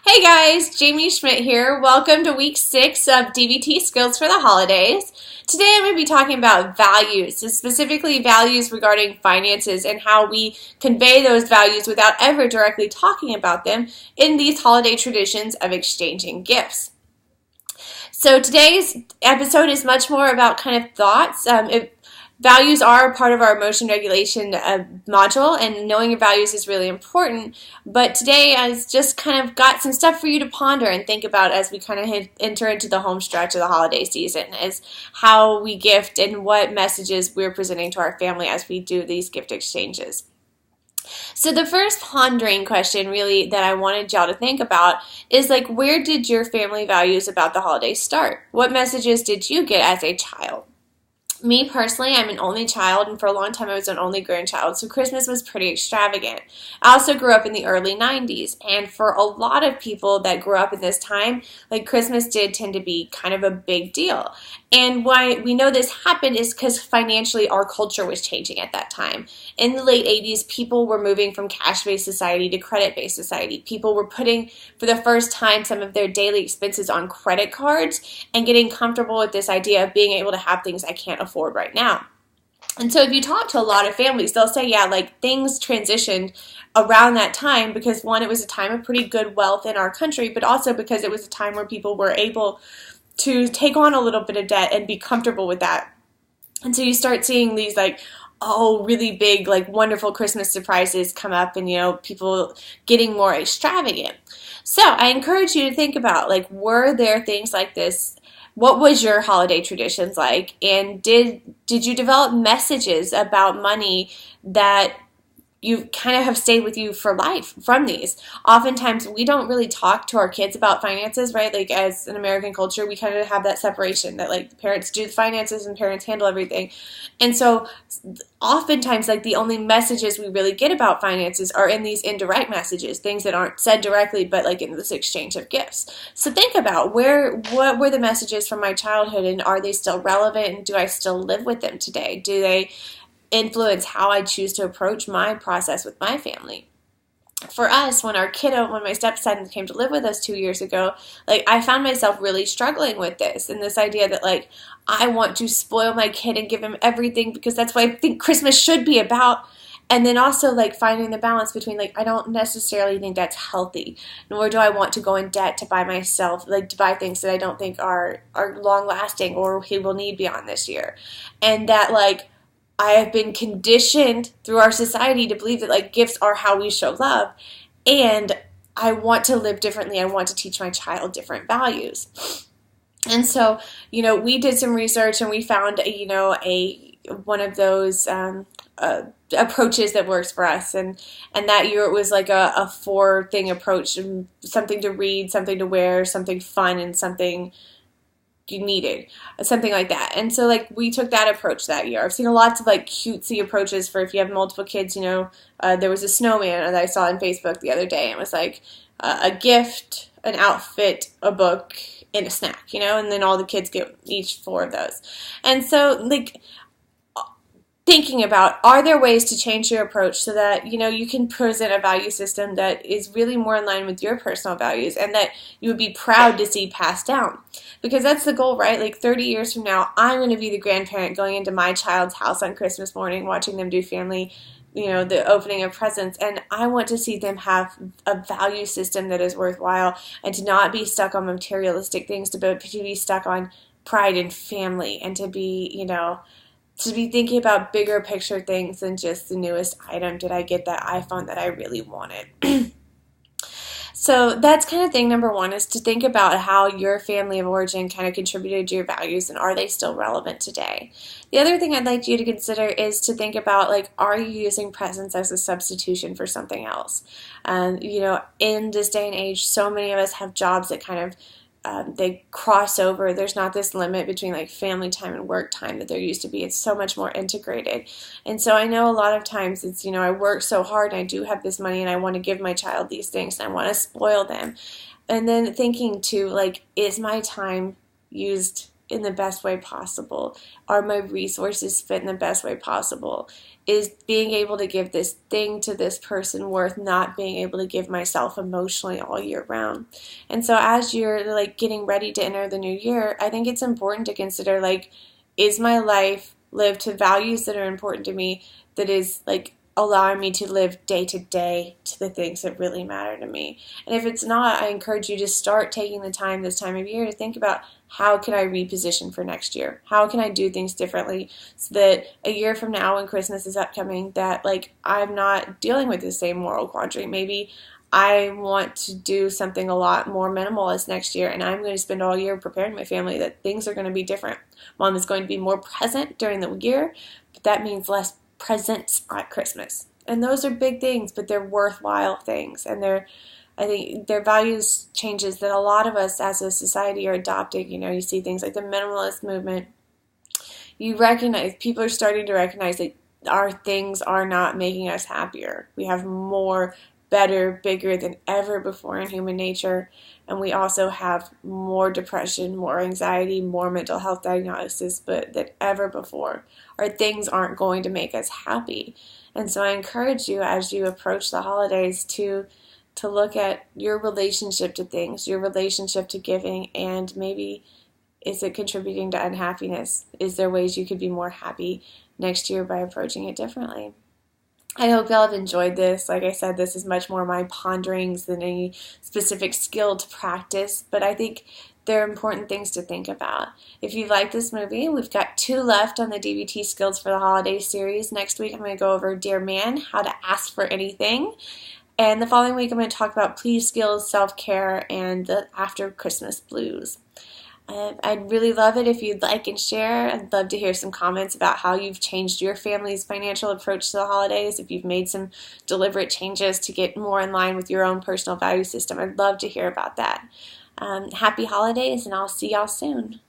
Hey guys, Jamie Schmidt here. Welcome to week 6 of DBT Skills for the Holidays. Today I'm going to be talking about values, specifically values regarding finances and how we convey those values without ever directly talking about them in these holiday traditions of exchanging gifts. So today's episode is much more about kind of thoughts. Values are part of our emotion regulation module, and knowing your values is really important. But today I've just kind of got some stuff for you to ponder and think about as we kind of enter into the home stretch of the holiday season, is how we gift and what messages we're presenting to our family as we do these gift exchanges. So the first pondering question really that I wanted y'all to think about is like, where did your family values about the holidays start? What messages did you get as a child? Me personally, I'm an only child, and for a long time I was an only grandchild, so Christmas was pretty extravagant. I also grew up in the early 90s, and for a lot of people that grew up in this time, like Christmas did tend to be kind of a big deal. And why we know this happened is because financially our culture was changing at that time. In the late 80s, people were moving from cash-based society to credit-based society. People were putting, for the first time, some of their daily expenses on credit cards and getting comfortable with this idea of being able to have things I can't afford right now. And so if you talk to a lot of families, they'll say, yeah, like things transitioned around that time because, one, it was a time of pretty good wealth in our country, but also because it was a time where people were able to take on a little bit of debt and be comfortable with that. And so you start seeing these really big, wonderful Christmas surprises come up, and, people getting more extravagant. So I encourage you to think about, were there things like this? What was your holiday traditions like? And did you develop messages about money that you kind of have stayed with you for life from these? Oftentimes, we don't really talk to our kids about finances, right? Like, as an American culture, we kind of have that separation that, parents do the finances and parents handle everything. And so, oftentimes, the only messages we really get about finances are in these indirect messages, things that aren't said directly, but, in this exchange of gifts. So, think about what were the messages from my childhood, and are they still relevant, and do I still live with them today? Do they influence how I choose to approach my process with my family? For us, when my stepson came to live with us 2 years ago, I found myself really struggling with this, and this idea that I want to spoil my kid and give him everything because that's what I think Christmas should be about. And then also finding the balance between I don't necessarily think that's healthy, nor do I want to go in debt to buy myself, to buy things that I don't think are long lasting or he will need beyond this year. And that I have been conditioned through our society to believe that gifts are how we show love, and I want to live differently. I want to teach my child different values. And so, we did some research and we found, one of those approaches that works for us. And that year it was a 4-thing approach: something to read, something to wear, something fun, and something you needed, something like that. And so we took that approach that year. I've seen lots of cutesy approaches for if you have multiple kids. There was a snowman that I saw on Facebook the other day, and it was a gift, an outfit, a book, and a snack, and then all the kids get each 4 of those. And so thinking about, are there ways to change your approach so that you can present a value system that is really more in line with your personal values and that you would be proud to see passed down? Because that's the goal, right? 30 years from now, I'm going to be the grandparent going into my child's house on Christmas morning, watching them do family, the opening of presents, and I want to see them have a value system that is worthwhile and to not be stuck on materialistic things, to be stuck on pride and family, and to be, to be thinking about bigger picture things than just the newest item. Did I get that iPhone that I really wanted? So that's kind of thing number 1, is to think about how your family of origin kind of contributed to your values, and are they still relevant today? The other thing I'd like you to consider is to think about, are you using presents as a substitution for something else? In this day and age, so many of us have jobs that kind of they cross over. There's not this limit between family time and work time that there used to be. It's so much more integrated. And so I know a lot of times it's, I work so hard and I do have this money and I want to give my child these things and I want to spoil them. And then thinking too, is my time used in the best way possible? Are my resources fit in the best way possible? Is being able to give this thing to this person worth not being able to give myself emotionally all year round? And so as you're like getting ready to enter the new year, I think it's important to consider, like, is my life lived to values that are important to me, that is like allowing me to live day to day to the things that really matter to me? And if it's not, I encourage you to start taking the time this time of year to think about, how can I reposition for next year? How can I do things differently so that a year from now when Christmas is upcoming, that like I'm not dealing with the same moral quandary. Maybe I want to do something a lot more minimalist next year, and I'm going to spend all year preparing my family that things are going to be different. Mom is going to be more present during the year, but that means less presents at Christmas. And those are big things, but they're worthwhile things, and I think they're values changes that a lot of us as a society are adopting. You see things like the minimalist movement. You recognize, people are starting to recognize that our things are not making us happier. We have more, better, bigger than ever before in human nature, and we also have more depression, more anxiety, more mental health diagnosis than ever before. Our things aren't going to make us happy. And so I encourage you, as you approach the holidays, to look at your relationship to things, your relationship to giving, and maybe, is it contributing to unhappiness? Is there ways you could be more happy next year by approaching it differently? I hope y'all have enjoyed this. Like I said, this is much more my ponderings than any specific skill to practice, but I think they're important things to think about. If you like this movie, we've got 2 left on the DBT Skills for the Holidays series. Next week, I'm going to go over Dear Man, How to Ask for Anything. And the following week, I'm going to talk about please skills, self-care, and the after Christmas blues. I'd really love it if you'd like and share. I'd love to hear some comments about how you've changed your family's financial approach to the holidays, if you've made some deliberate changes to get more in line with your own personal value system. I'd love to hear about that. Happy holidays, and I'll see y'all soon.